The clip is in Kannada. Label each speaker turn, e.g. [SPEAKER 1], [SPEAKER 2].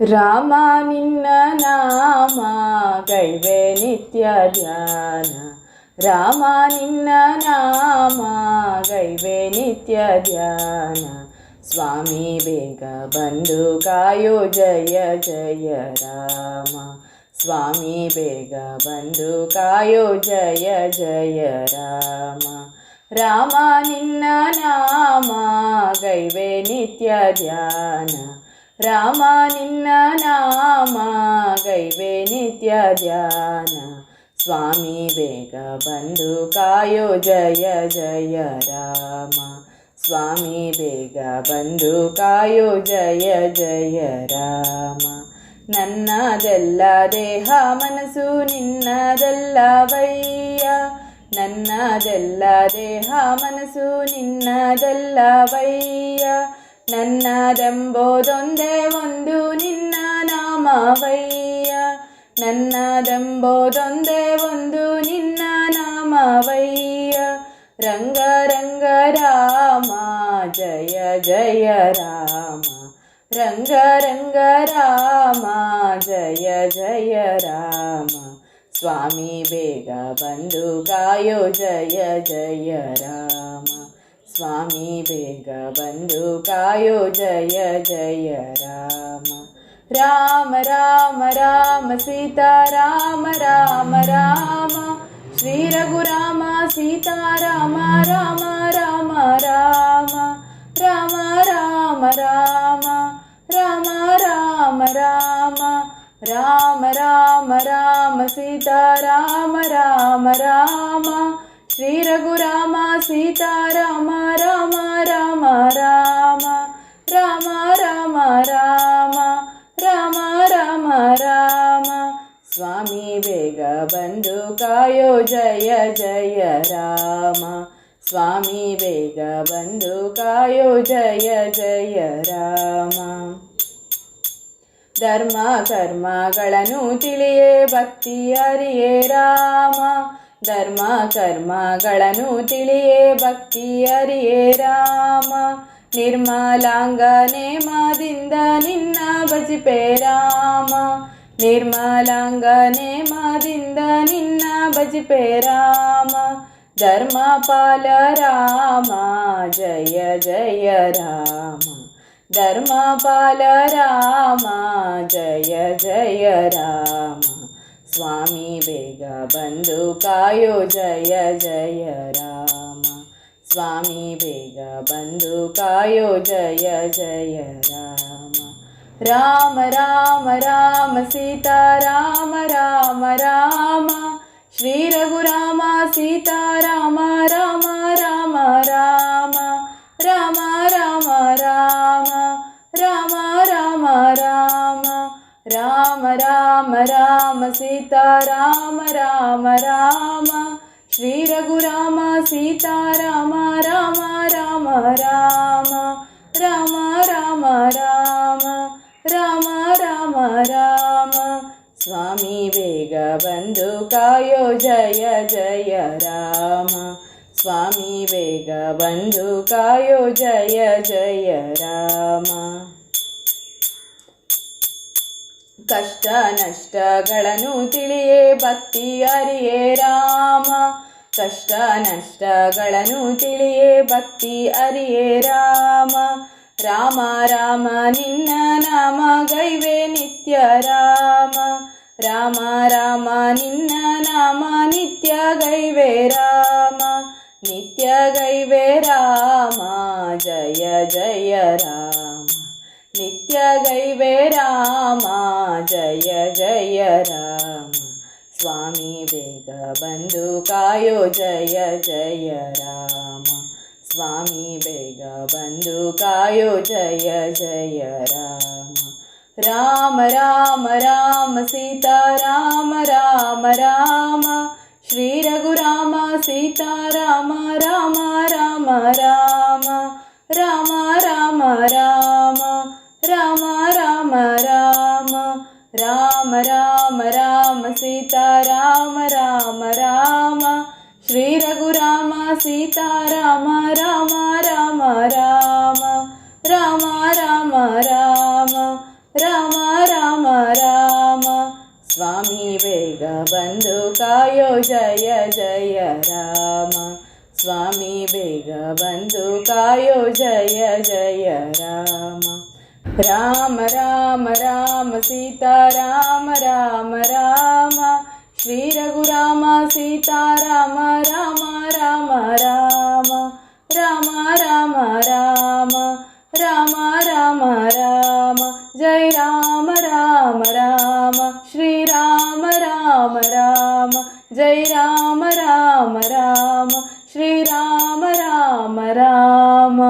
[SPEAKER 1] ರಾಮ ನಿನ್ನ ನಾಮ ಗೈವೆ ನಿತ್ಯ ಧ್ಯಾನ. ರಾಮ ನಿನ್ನ ನಾಮ ಗೈವೆ ನಿತ್ಯ ಧ್ಯಾನ. ಸ್ವಾಮಿ ಬೇಗ ಬಂದು ಕಾಯೋ ಜಯ ಜಯ ರಾಮ. ಸ್ವಾಮಿ ಬೇಗ ಬಂದು ಕಾಯೋ ಜಯ ಜಯ ರಾಮ. ರಾಮ ನಿನ್ನ ನಾಮ ಗೈವೆ ನಿತ್ಯ ಧ್ಯಾನ. ರಾಮ ನಿನ್ನ ನಾಮ ಗೈವೆ ನಿತ್ಯ ಧ್ಯಾನ. ಸ್ವಾಮಿ ಬೇಗ ಬಂದು ಕಾಯೋ ಜಯ ಜಯ ರಾಮ. ಸ್ವಾಮಿ ಬೇಗ ಬಂದು ಕಾಯೋ ಜಯ ಜಯ ರಾಮ. ನನ್ನದೆಲ್ಲ ದೇಹ ಮನಸ್ಸು ನಿನ್ನದಲ್ಲವಯ್ಯ. ನನ್ನದೆಲ್ಲ ದೇಹ ಮನಸ್ಸು ನಿನ್ನದಲ್ಲವಯ್ಯ. ನನ್ನದೆಂಬುದೊಂದೇ ಒಂದು ನಿನ್ನ ನಾಮವಯ್ಯ. ನನ್ನದೆಂಬುದೊಂದೇ ಒಂದು ನಿನ್ನ ನಾಮವಯ್ಯ. ರಂಗ ರಂಗ ರಾಮ ಜಯ ಜಯ ರಾಮ. ರಂಗ ರಂಗ ರಾಮ ಜಯ ಜಯ ರಾಮ. ಸ್ವಾಮಿ ಬೇಗ ಬಂದು ಕಾಯೋ ಜಯ ಜಯ ರಾಮ. ಸ್ವಾಮಿ ಬೇಗ ಬಂದು ಕಾಯೋ ಜಯ ಜಯ ರಾಮ. ರಾಮ ರಾಮ ರಾಮ ಸೀತಾರಾಮ ರಾಮ ರಾಮ. ಶ್ರೀ ರಘುರಾಮ ಸೀತಾರಾಮ ರಾಮ ರಾಮ ರಾಮ. ರಾಮ ರಾಮ ರಾಮ ರಾಮ ರಾಮ ರಾಮ. ರಾಮ ರಾಮ ರಾಮ ಸೀತಾರಾಮ ರಾಮ ರಾಮ. ಶ್ರೀ ರಘುರಾಮ ಸೀತಾರಾಮ ರಾಮ ರಾಮ ರಾಮ. ರಾಮ ರಾಮ ರಾಮ ರಾಮ ರಾಮ ರಾಮ. ಸ್ವಾಮಿ ಬೇಗ ಬಂದು ಕಾಯೋ ಜಯ ಜಯ ರಾಮ. ಸ್ವಾಮಿ ಬೇಗ ಬಂದು ಕಾಯೋ ಜಯ ಜಯ ರಾಮ. ಧರ್ಮ ಕರ್ಮಗಳನ್ನು ತಿಳಿಯೇ ಭಕ್ತಿ ಅರಿಯೇ ರಾಮ. ಧರ್ಮ ಕರ್ಮಗಳನ್ನು ತಿಳಿಯೇ ಭಕ್ತಿ ಅರಿಯೇ ರಾಮ. ನಿರ್ಮಲಾಂಗ ನೇಮದಿಂದ ನಿನ್ನ ಭಜಿಪೆ ರಾಮ. ನಿರ್ಮಲಾಂಗ ನೇಮದಿಂದ ನಿನ್ನ ಭಜಿಪೆ ರಾಮ. ಧರ್ಮಪಾಲ ರಾಮ ಜಯ ಜಯ ರಾಮ. ಧರ್ಮಪಾಲ ರಾಮ ಜಯ ಜಯ ರಾಮ. ಸ್ವಾಮಿ ಬೇಗ ಬಂದು ಕಾಯೋ ಜಯ ಜಯ ರಾಮ. ಸ್ವಾಮಿ ಬೇಗ ಬಂದು ಕಾಯೋ ಜಯ ಜಯ ರಾಮ. ರಾಮ ರಾಮ ರಾಮ ಸೀತಾರಾಮ ರಾಮ ರಾಮ. ಶ್ರೀ ರಘುರಾಮ ಸೀತಾರಾಮ ರಾಮ ರಾಮ ರಾಮ. ರಾಮ ರಾಮ ರಾಮ ರಾಮ ರಾಮ ರಾಮ. ರಾಮ ರಾಮ ರಾಮ ಸೀತಾರಾಮ ರಾಮ ರಾಮ. ಶ್ರೀ ರಘುರಾಮ ಸೀತಾರಾಮ ರಾಮ ರಾಮ ರಾಮ. ರಾಮ ರಾಮ ರಾಮ ರಾಮ ರಾಮ ರಾಮ. ಸ್ವಾಮಿ ಬೇಗ ಬಂದು ಕಾಯೋ ಜಯ ಜಯ ರಾಮ. ಸ್ವಾಮಿ ಬೇಗ ಬಂದು ಕಾಯೋ ಜಯ ಜಯ ರಾಮ. ಕಷ್ಟ ನಷ್ಟಗಳನ್ನು ತಿಳಿಯೇ ಭಕ್ತಿ ಅರಿಯೇ ರಾಮ. ಕಷ್ಟ ನಷ್ಟಗಳನ್ನು ತಿಳಿಯೇ ಭಕ್ತಿ ಅರಿಯೇ ರಾಮ. ರಾಮ ರಾಮ ನಿನ್ನ ನಾಮ ಗೈವೆ ನಿತ್ಯ ರಾಮ. ರಾಮ ರಾಮ ನಿನ್ನ ನಾಮ ನಿತ್ಯ ಗೈವೆ ರಾಮ. ನಿತ್ಯ ಗೈವೆ ರಾಮ ಜಯ ಜಯ ರಾಮ. ನಿತ್ಯ ಗೈವೆ ರಾಮ ಜಯ ಜಯ ರಾಮ. ಸ್ವಾಮಿ ಬೇಗ ಬಂದು ಕಾಯೋ ಜಯ ಜಯ ರಾಮ. ಸ್ವಾಮಿ ಬೇಗ ಬಂದು ಕಾಯೋ ಜಯ ಜಯ ರಾಮ. ರಾಮ ರಾಮ ರಾಮ ಸೀತಾರಾಮ ರಾಮ ರಾಮ. ಶ್ರೀ ರಘುರಾಮ ಸೀತಾರಾಮ ರಾಮ ರಾಮ ರಾಮ. ರಾಮ ರಾಮ ರಾಮ ರಾಮ ರಾಮ ರಾಮ. ರಾಮ ರಾಮ ರಾಮ ಸೀತಾರಾಮ ರಾಮ ರಾಮ. ಶ್ರೀ ರಘುರಾಮ ಸೀತಾರಾಮ ರಾಮ ರಾಮ ರಾಮ. ರಾಮ ರಾಮ ರಾಮ ರಾಮ ರಾಮ ರಾಮ ಸ್ವಾಮಿ ಬೇಗ ಬಂದು ಕಾಯೋ ಜಯ ಜಯ ರಾಮ ಸ್ವಾಮಿ ಬೇಗ ಬಂದು ಕಾಯೋ ಜಯ ಜಯ ರಾಮ ರಾಮ ರಾಮ ರಾಮ ಸೀತಾರಾಮ ರಾಮ ರಾಮ ಶ್ರೀ ರಘುರಾಮ ಸೀತಾರಾಮ ರಾಮ ರಾಮ ರಾಮ ರಾಮ ರಾಮ ರಾಮ ರಾಮ ರಾಮ ರಾಮ ಜಯ ರಾಮ ರಾಮ ರಾಮ ಶ್ರೀ ರಾಮ ರಾಮ ರಾಮ ಜಯ ರಾಮ ರಾಮ ರಾಮ ಶ್ರೀ ರಾಮ ರಾಮ ರಾಮ